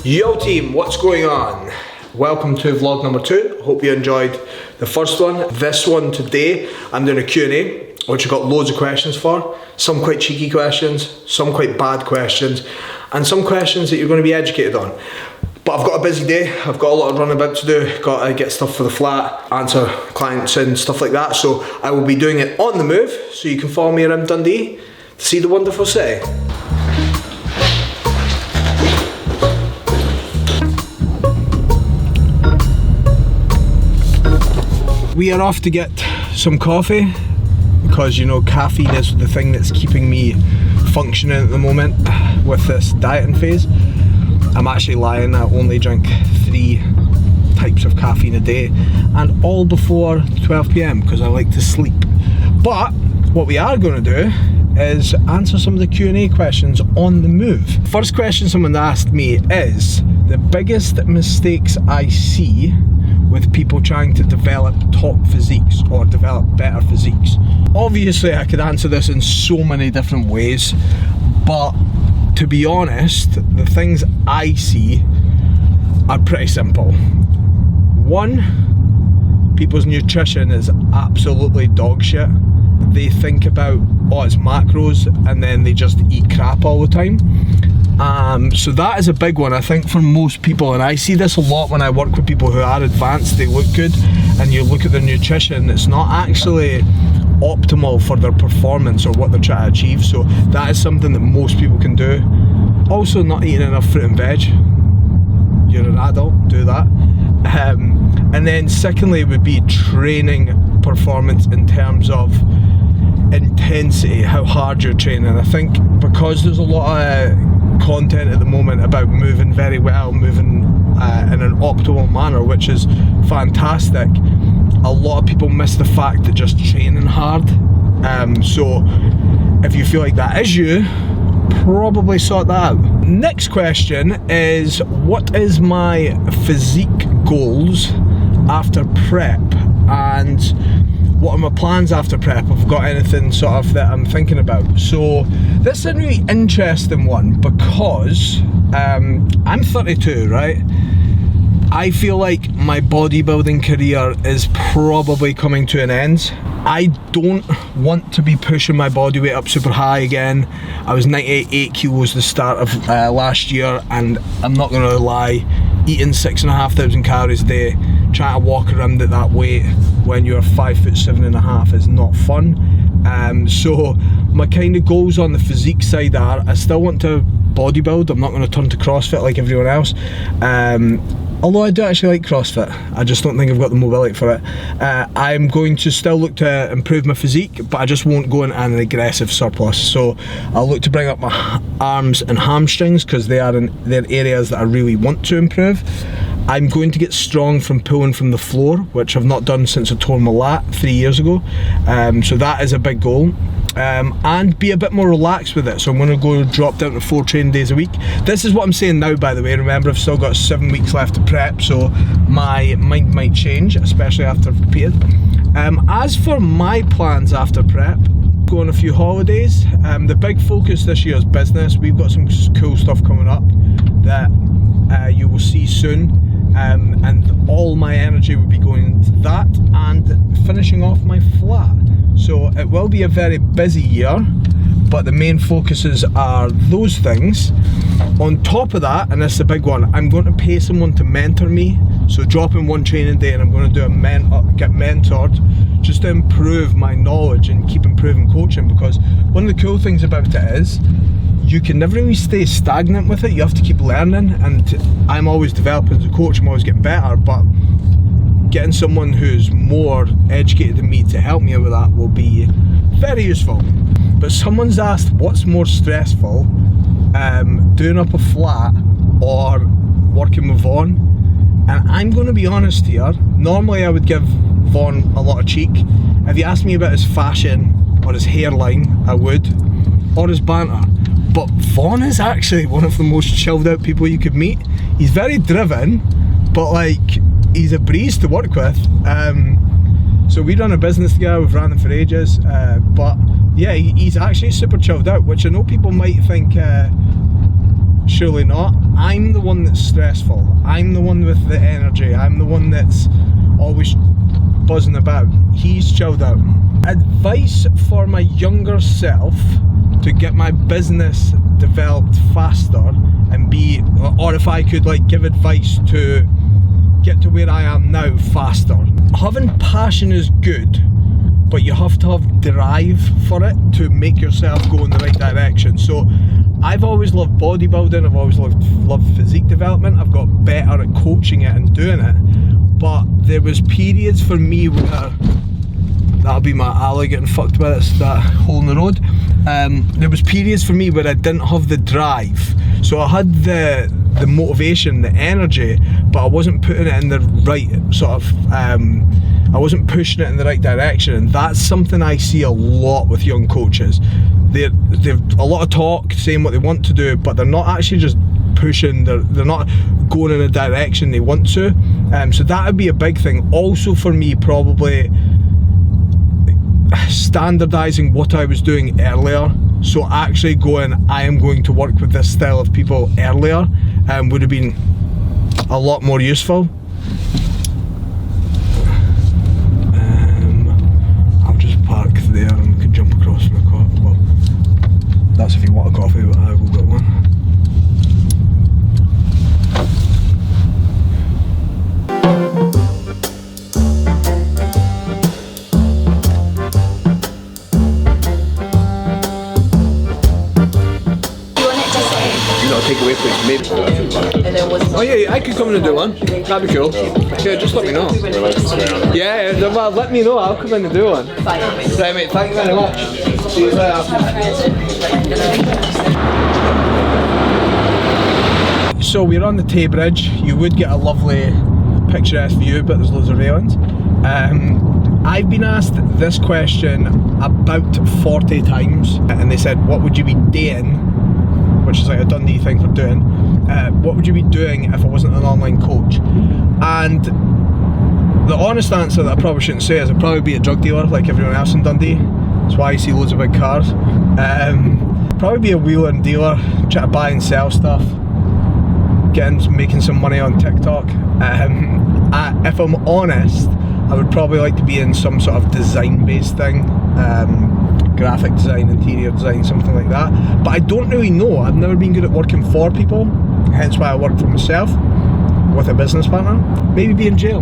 Yo team, what's going on? Welcome to vlog number 2. Hope you enjoyed the first one. This one today, I'm doing a Q&A, which I've got loads of questions for. Some quite cheeky questions, some quite bad questions, and some questions that you're going to be educated on. But I've got a busy day, I've got a lot of running about to do, got to get stuff for the flat, answer clients and stuff like that, so I will be doing it on the move, so you can follow me around Dundee to see the wonderful city. We are off to get some coffee because, you know, caffeine is the thing that's keeping me functioning at the moment with this dieting phase. I'm actually lying, I only drink 3 types of caffeine a day, and all before 12 PM because I like to sleep. But what we are going to do is answer some of the Q&A questions on the move. First question someone asked me is the biggest mistakes I see with people trying to develop top physiques or develop better physiques. Obviously I could answer this in so many different ways, but to be honest, the things I see are pretty simple. 1, people's nutrition is absolutely dog shit. They think about, oh, it's macros, and then they just eat crap all the time. So that is a big one, I think, for most people, and I see this a lot when I work with people who are advanced. They look good, and you look at their nutrition, it's not actually optimal for their performance or what they're trying to achieve, so that is something that most people can do. Also, not eating enough fruit and veg. You're an adult, do that. And then secondly would be training performance in terms of intensity, how hard you're training. I think because there's a lot of content at the moment about moving very well, moving in an optimal manner, which is fantastic, a lot of people miss the fact that just training hard. So if you feel like that is you, probably sort that out. Next question is, what is my physique goals after prep, and what are my plans after prep? I've got anything sort of that I'm thinking about. So this is a really interesting one because I'm 32, right? I feel like my bodybuilding career is probably coming to an end. I don't want to be pushing my body weight up super high again. I was 98 kilos the start of last year, and I'm not gonna lie, eating 6,500 calories a day, trying to walk around at that weight when you're 5'7.5" is not fun. So my kind of goals on the physique side are, I still want to bodybuild. I'm not going to turn to CrossFit like everyone else. Although I do actually like CrossFit, I just don't think I've got the mobility for it. I'm going to still look to improve my physique, but I just won't go in an aggressive surplus. So I'll look to bring up my arms and hamstrings because they're areas that I really want to improve. I'm going to get strong from pulling from the floor, which I've not done since I tore my lat 3 years ago. So that is a big goal. And be a bit more relaxed with it. So I'm going to go drop down to 4 training days a week. This is what I'm saying now, by the way. Remember, I've still got 7 weeks left to prep, so my mind might change, especially after I've repeated. As for my plans after prep, go on a few holidays. The big focus this year is business. We've got some cool stuff coming up that you will see soon. And all my energy will be going into that and finishing off my flat. So it will be a very busy year, but the main focuses are those things. On top of that, and this is a big one, I'm going to pay someone to mentor me. So dropping 1 training day and I'm going to do get mentored just to improve my knowledge and keep improving coaching, because one of the cool things about it is you can never really stay stagnant with it. You have to keep learning, and I'm always developing as a coach, I'm always getting better, but getting someone who's more educated than me to help me with that will be very useful. But someone's asked, what's more stressful, doing up a flat or working with Vaughn? And I'm going to be honest here, normally I would give Vaughn a lot of cheek. If you asked me about his fashion or his hairline, I would, or his banter. But Vaughn is actually one of the most chilled out people you could meet. He's very driven, but like, he's a breeze to work with. So we run a business together, we've ran it for ages, but yeah, he's actually super chilled out, which I know people might think surely not. I'm the one that's stressful. I'm the one with the energy. I'm the one that's always buzzing about. He's chilled out. Advice for my younger self to get my business developed faster and be, or if I could like give advice to get to where I am now faster. Having passion is good, but you have to have drive for it to make yourself go in the right direction. So I've always loved bodybuilding, I've always loved physique development, I've got better at coaching it and doing it, but there was periods for me where, that'll be my alley getting fucked by that hole in the road. There was periods for me where I didn't have the drive. So I had the motivation, the energy, but I wasn't putting it in the right sort of, I wasn't pushing it in the right direction. And that's something I see a lot with young coaches. They've a lot of talk, saying what they want to do, but they're not actually just pushing, they're not going in a direction they want to. So that would be a big thing. Also for me, probably standardizing what I was doing earlier. So actually going, I am going to work with this style of people earlier, would have been a lot more useful. I'll just park there and can jump across for a coffee. Well, that's if you want a coffee, but I will get one. Takeaway place, maybe. Oh yeah, I could come in and do one. That'd be cool. Yeah, just let me know. Yeah, well, let me know. I'll come in and do one. Right, mate. Thank you very much. See you later. So we're on the Tay Bridge. You would get a lovely picturesque view, but there's loads of railings. I've been asked this question about 40 times, and they said, "What would you be doing?" Which is like a Dundee thing for doing. What would you be doing if I wasn't an online coach? And the honest answer that I probably shouldn't say is I'd probably be a drug dealer like everyone else in Dundee. That's why you see loads of big cars. Probably be a wheeler and dealer, try to buy and sell stuff, making some money on TikTok. If I'm honest, I would probably like to be in some sort of design-based thing. Graphic design, interior design, something like that. But I don't really know. I've never been good at working for people, hence why I work for myself with a business partner. Maybe be in jail.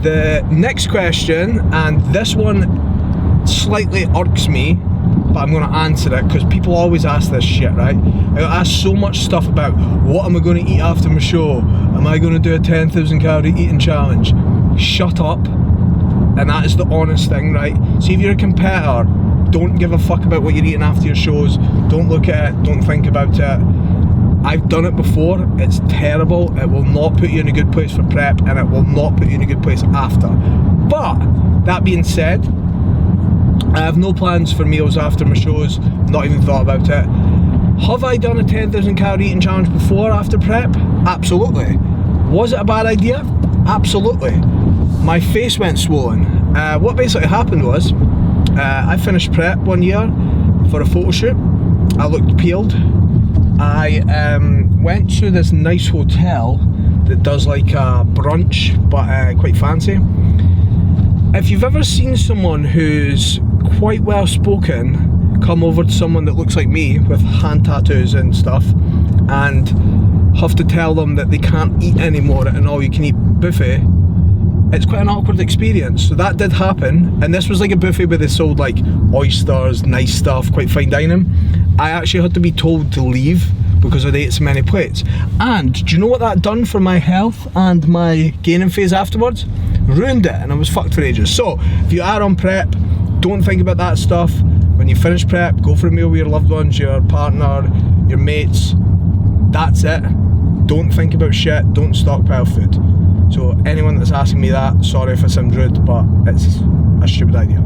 The next question, and this one slightly irks me, but I'm going to answer it because people always ask this shit, right? I ask so much stuff about what am I going to eat after my show? Am I going to do a 10,000 calorie eating challenge? Shut up. And that is the honest thing, right? See, if you're a competitor, don't give a fuck about what you're eating after your shows. Don't look at it, don't think about it. I've done it before, it's terrible. It will not put you in a good place for prep, and it will not put you in a good place after. But, that being said, I have no plans for meals after my shows, not even thought about it. Have I done a 10,000 calorie eating challenge before after prep? Absolutely. Was it a bad idea? Absolutely. My face went swollen. What basically happened was, I finished prep one year for a photo shoot. I looked peeled. I went to this nice hotel that does like a brunch, but quite fancy. If you've ever seen someone who's quite well spoken come over to someone that looks like me with hand tattoos and stuff and have to tell them that they can't eat anymore at an all-you-can-eat buffet, it's quite an awkward experience. So that did happen, and this was like a buffet where they sold like oysters, nice stuff, quite fine dining. I actually had to be told to leave because I'd ate so many plates. And do you know what that done for my health and my gaining phase afterwards? Ruined it, and I was fucked for ages. So if you are on prep, don't think about that stuff. When you finish prep, go for a meal with your loved ones, your partner, your mates. That's it. Don't think about shit, don't stockpile food. So anyone that's asking me that, sorry if I sound rude, but it's a stupid idea.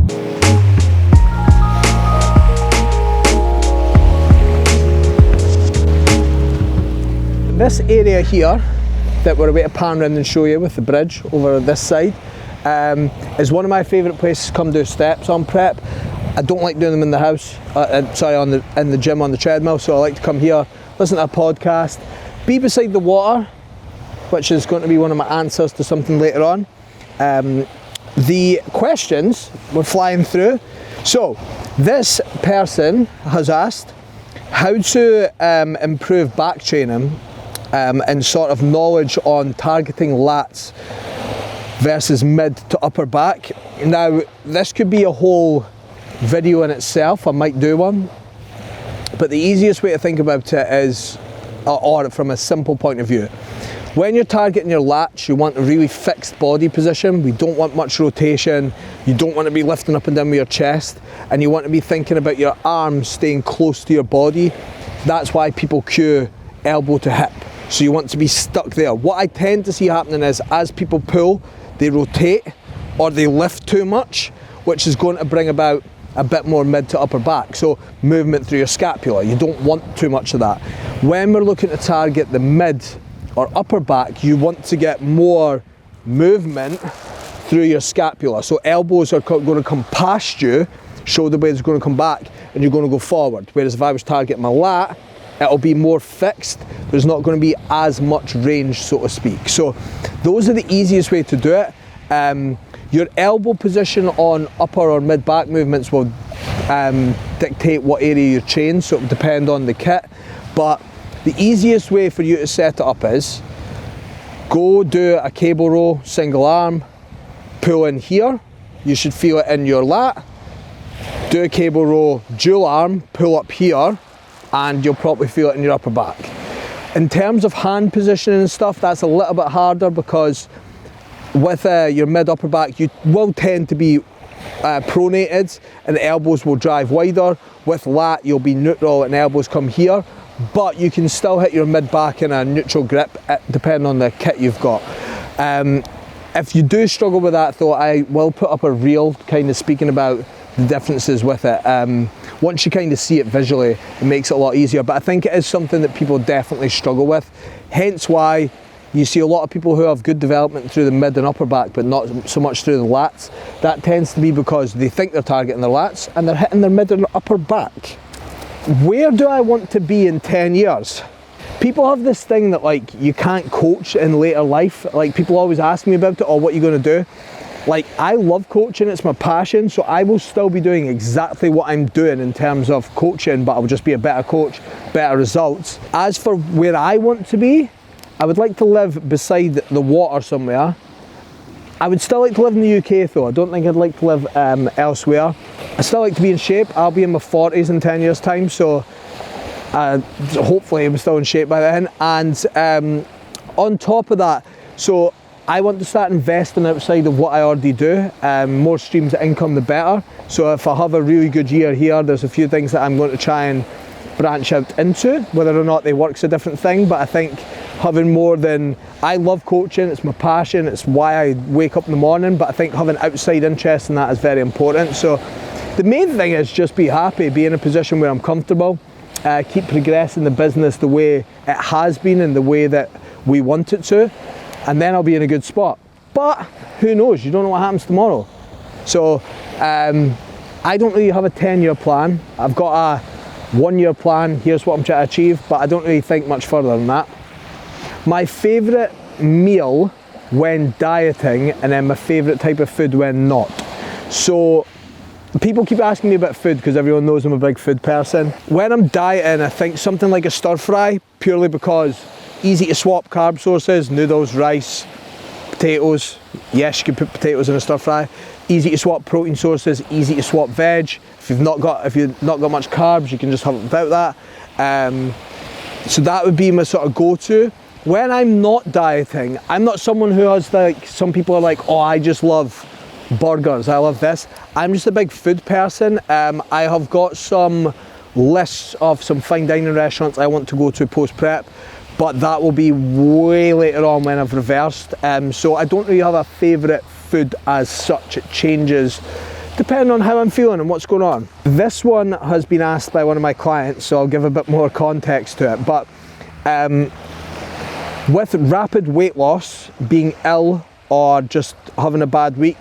This area here that we're about to pan around and show you with the bridge over this side is one of my favourite places to come do steps on prep. I don't like doing them in the house, in the gym on the treadmill, so I like to come here, listen to a podcast, be beside the water, which is going to be one of my answers to something later on. The questions we're flying through. So this person has asked how to improve back training and sort of knowledge on targeting lats versus mid to upper back. Now this could be a whole video in itself, I might do one, but the easiest way to think about it is, or from a simple point of view, when you're targeting your lats, you want a really fixed body position. We don't want much rotation. You don't want to be lifting up and down with your chest, and you want to be thinking about your arms staying close to your body. That's why people cue elbow to hip. So you want to be stuck there. What I tend to see happening is, as people pull, they rotate or they lift too much, which is going to bring about a bit more mid to upper back. So movement through your scapula. You don't want too much of that. When we're looking to target the mid or upper back, you want to get more movement through your scapula. So elbows are going to come past you, shoulder blades are going to come back, and you're going to go forward. Whereas if I was targeting my lat, it'll be more fixed. There's not going to be as much range, so to speak. So those are the easiest way to do it. Your elbow position on upper or mid back movements will dictate what area you train, so it will depend on the kit. But the easiest way for you to set it up is, go do a cable row, single arm, pull in here, you should feel it in your lat. Do a cable row, dual arm, pull up here, and you'll probably feel it in your upper back. In terms of hand positioning and stuff, that's a little bit harder, because with your mid upper back, you will tend to be pronated and the elbows will drive wider. With lat, you'll be neutral and elbows come here, but you can still hit your mid back in a neutral grip depending on the kit you've got. If you do struggle with that though, I will put up a reel kind of speaking about the differences with it. Once you kind of see it visually, it makes it a lot easier, but I think it is something that people definitely struggle with, hence why you see a lot of people who have good development through the mid and upper back, but not so much through the lats. That tends to be because they think they're targeting their lats and they're hitting their mid and upper back. Where do I want to be in 10 years? People have this thing that like you can't coach in later life. Like people always ask me about it, or what are you going to do? Like, I love coaching, it's my passion, so I will still be doing exactly what I'm doing in terms of coaching, but I'll just be a better coach, better results. As for where I want to be, I would like to live beside the water somewhere. I would still like to live in the UK though. I don't think I'd like to live elsewhere. I still like to be in shape. I'll be in my 40s in 10 years time, so hopefully I'm still in shape by then. And on top of that, so I want to start investing outside of what I already do. More streams of income the better. So if I have a really good year here, there's a few things that I'm going to try and branch out into. Whether or not they work's a different thing, but I think having more than, I love coaching, it's my passion, it's why I wake up in the morning, but I think having outside interest in that is very important. So the main thing is just be happy, be in a position where I'm comfortable, keep progressing the business the way it has been and the way that we want it to, and then I'll be in a good spot. But who knows, you don't know what happens tomorrow. So I don't really have a 10-year plan. I've got a 1-year plan, here's what I'm trying to achieve, but I don't really think much further than that. My favourite meal when dieting, and then my favourite type of food when not. So people keep asking me about food because everyone knows I'm a big food person. When I'm dieting, I think something like a stir fry, purely because easy to swap carb sources, noodles, rice, potatoes. Yes, you can put potatoes in a stir fry. Easy to swap protein sources, easy to swap veg. If you've not got much carbs, you can just have it without that. So that would be my sort of go-to. When I'm not dieting, I'm not someone who has like, some people are like, oh, I just love burgers, I love this. I'm just a big food person. I have got some lists of some fine dining restaurants I want to go to post-prep, but that will be way later on when I've reversed. So I don't really have a favourite food as such. It changes depending on how I'm feeling and what's going on. This one has been asked by one of my clients, so I'll give a bit more context to it. But with rapid weight loss, being ill or just having a bad week,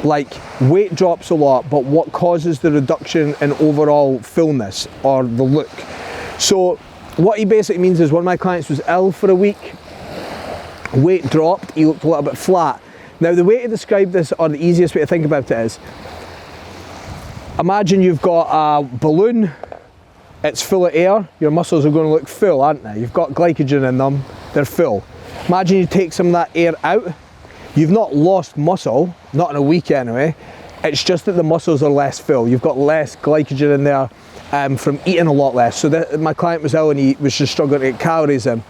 Like, weight drops a lot, but what causes the reduction in overall fullness or the look? So what he basically means is, one of my clients was ill for a week, weight dropped, he looked a little bit flat. Now the way to describe this, or the easiest way to think about it is, imagine you've got a balloon, it's full of air, your muscles are going to look full, aren't they? You've got glycogen in them, they're full. Imagine you take some of that air out. You've not lost muscle, not in a week anyway, it's just that the muscles are less full. You've got less glycogen in there from eating a lot less. So my client was ill and he was just struggling to get calories in.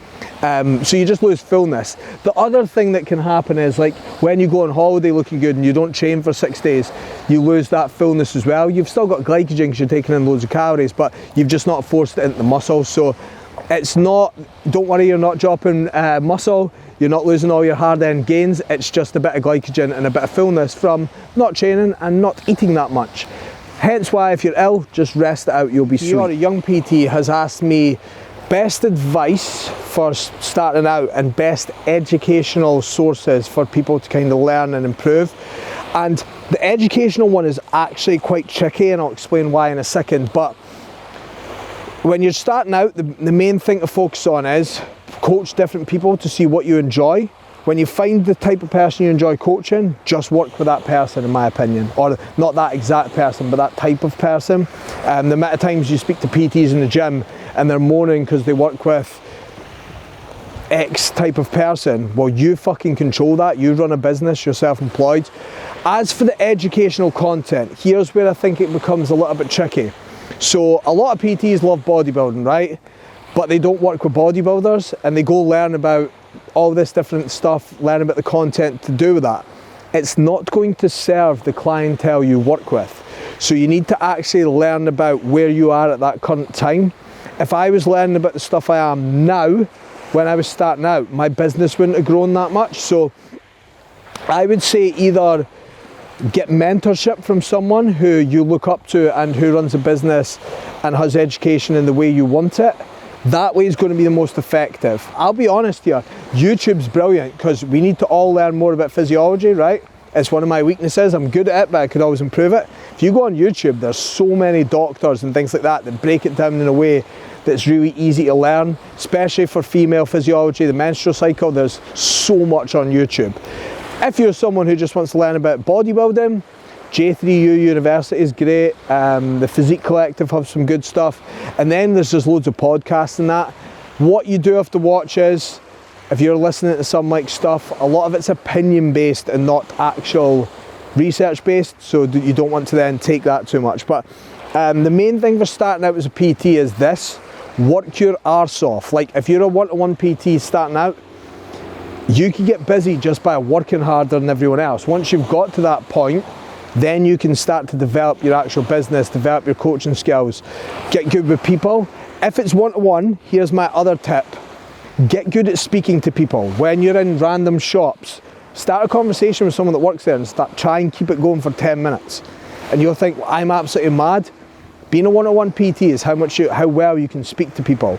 So you just lose fullness. The other thing that can happen is, like, when you go on holiday looking good and you don't train for 6 days, you lose that fullness as well. You've still got glycogen because you're taking in loads of calories, but you've just not forced it into the muscle. So it's not, don't worry, you're not dropping muscle. You're not losing all your hard-earned gains. It's just a bit of glycogen and a bit of fullness from not training and not eating that much. Hence why, if you're ill, just rest it out, you'll be sweet. You're a young PT has asked me best advice for starting out and best educational sources for people to kind of learn and improve. And the educational one is actually quite tricky, and I'll explain why in a second. But when you're starting out, the main thing to focus on is coach different people to see what you enjoy. When you find the type of person you enjoy coaching, just work with that person, in my opinion. Or not that exact person, but that type of person. The amount of times you speak to PTs in the gym and they're moaning because they work with X type of person, well, you fucking control that. You run a business, you're self-employed. As for the educational content, here's where I think it becomes a little bit tricky. So a lot of PTs love bodybuilding, right? But they don't work with bodybuilders, and they go learn about all this different stuff, learn about the content to do with that. It's not going to serve the clientele you work with. So you need to actually learn about where you are at that current time. If I was learning about the stuff I am now, when I was starting out, my business wouldn't have grown that much. So I would say either get mentorship from someone who you look up to and who runs a business and has education in the way you want it. That way is going to be the most effective. I'll be honest here, YouTube's brilliant because we need to all learn more about physiology, right? It's one of my weaknesses. I'm good at it, but I could always improve it. If you go on YouTube, there's so many doctors and things like that that break it down in a way that's really easy to learn, especially for female physiology, the menstrual cycle. There's so much on YouTube. If you're someone who just wants to learn about bodybuilding, J3U University is great, the Physique Collective have some good stuff, and then there's just loads of podcasts and that. What you do have to watch is, if you're listening to some like stuff, a lot of it's opinion based and not actual research based, so you don't want to then take that too much. But the main thing for starting out as a PT is this: work your arse off. Like, if you're a one-to-one PT starting out, you can get busy just by working harder than everyone else. Once you've got to that point, then you can start to develop your actual business, develop your coaching skills, get good with people. If it's one-to-one, here's my other tip. Get good at speaking to people. When you're in random shops, start a conversation with someone that works there and try and keep it going for 10 minutes. And you'll think, well, I'm absolutely mad. Being a one-to-one PT is how well you can speak to people.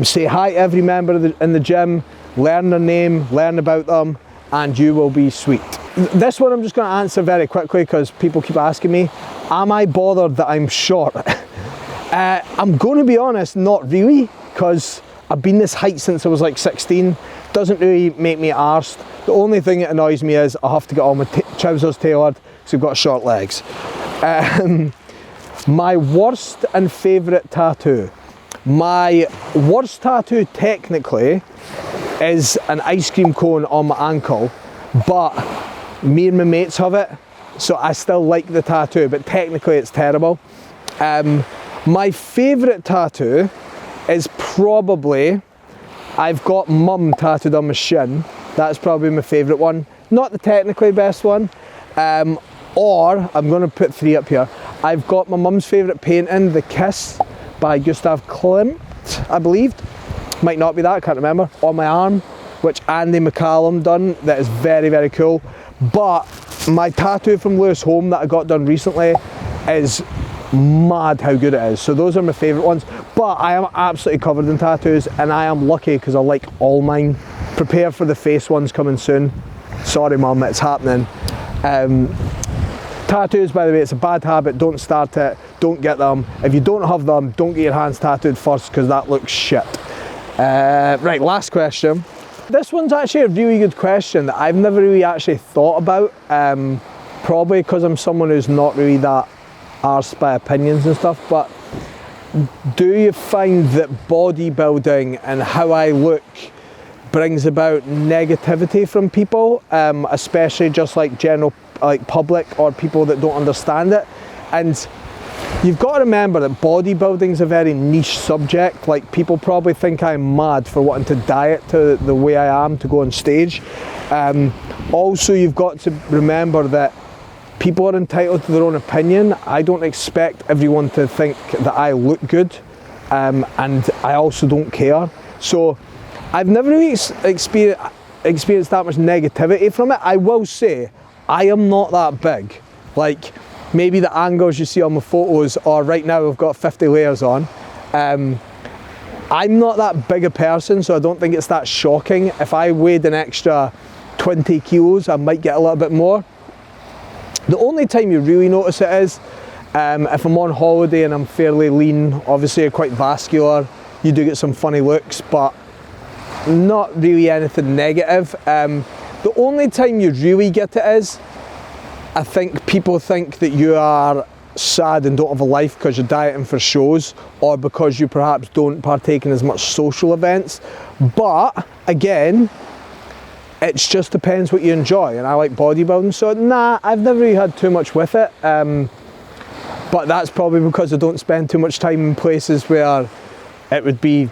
Say hi to every member in the gym, learn their name, learn about them, and you will be sweet. This one I'm just going to answer very quickly because people keep asking me, am I bothered that I'm short? I'm going to be honest, not really, because I've been this height since I was like 16. Doesn't really make me arsed. The only thing that annoys me is I have to get all my trousers tailored because I've got short legs. My worst and favourite tattoo. My worst tattoo technically is an ice cream cone on my ankle, but me and my mates have it, so I still like the tattoo, but technically it's terrible. My favourite tattoo is probably, I've got mum tattooed on my shin. That's probably my favourite one. Not the technically best one. Or, I'm going to put 3 up here. I've got my mum's favourite painting, The Kiss by Gustav Klimt, I believe. Might not be that, I can't remember. On my arm, which Andy McCallum done. That is very, very cool. But my tattoo from Lewis Home that I got done recently is mad how good it is. So those are my favourite ones. But I am absolutely covered in tattoos, and I am lucky because I like all mine. Prepare for the face ones coming soon. Sorry mum, it's happening. Tattoos, by the way, it's a bad habit. Don't start it, don't get them. If you don't have them, don't get your hands tattooed first, because that looks shit. Right, last question. This one's actually a really good question that I've never really actually thought about. Probably because I'm someone who's not really that arsed by opinions and stuff, but do you find that bodybuilding and how I look brings about negativity from people, especially just like general public or people that don't understand it? And you've got to remember that bodybuilding is a very niche subject. Like, people probably think I'm mad for wanting to diet to the way I am to go on stage. Also, you've got to remember that people are entitled to their own opinion. I don't expect everyone to think that I look good, and I also don't care. So I've never really experienced that much negativity from it. I will say, I am not that big. Like, maybe the angles you see on my photos, or right now I've got 50 layers on. I'm not that big a person, so I don't think it's that shocking. If I weighed an extra 20 kilos, I might get a little bit more. The only time you really notice it is if I'm on holiday and I'm fairly lean. Obviously I'm quite vascular, you do get some funny looks, but not really anything negative. The only time you really get it is, I think people think that you are sad and don't have a life because you're dieting for shows, or because you perhaps don't partake in as much social events. But again, it just depends what you enjoy, and I like bodybuilding, so nah, I've never really had too much with it. But that's probably because I don't spend too much time in places where it would be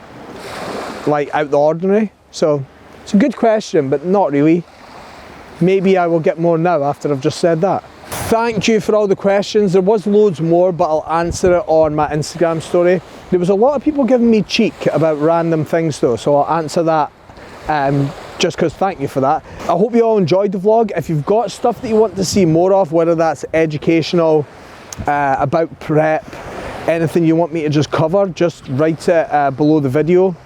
like out the ordinary. So it's a good question, but not really. Maybe I will get more now after I've just said that. Thank you for all the questions. There was loads more, but I'll answer it on my Instagram story. There was a lot of people giving me cheek about random things though, so I'll answer that just because thank you for that. I hope you all enjoyed the vlog. If you've got stuff that you want to see more of, whether that's educational, about prep, anything you want me to just cover, just write it below the video.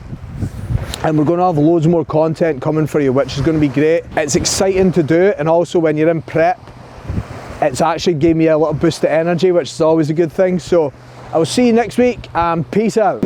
And we're going to have loads more content coming for you, which is going to be great. It's exciting to do, and also when you're in prep, it's actually gave me a little boost of energy, which is always a good thing. So I will see you next week, and peace out.